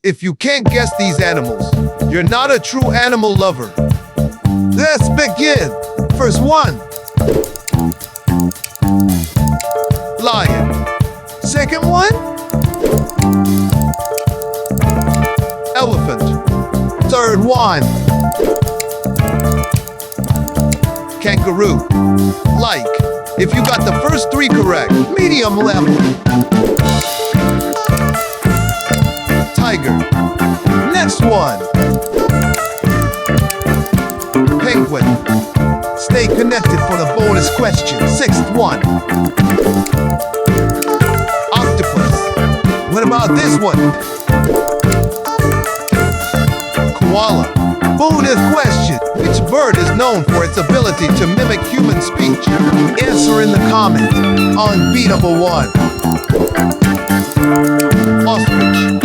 If you can't guess these animals, you're not a true animal lover. Let's begin. First one. Lion. Second one. Elephant. Third one. Kangaroo. Like. If you got the first three correct, medium level. Tiger. Next one. Penguin. Stay connected for the bonus question. Sixth one. Octopus. What about this one? Koala. Bonus question. Which bird is known for its ability to mimic human speech? Answer in the comment. Unbeatable one. Ostrich.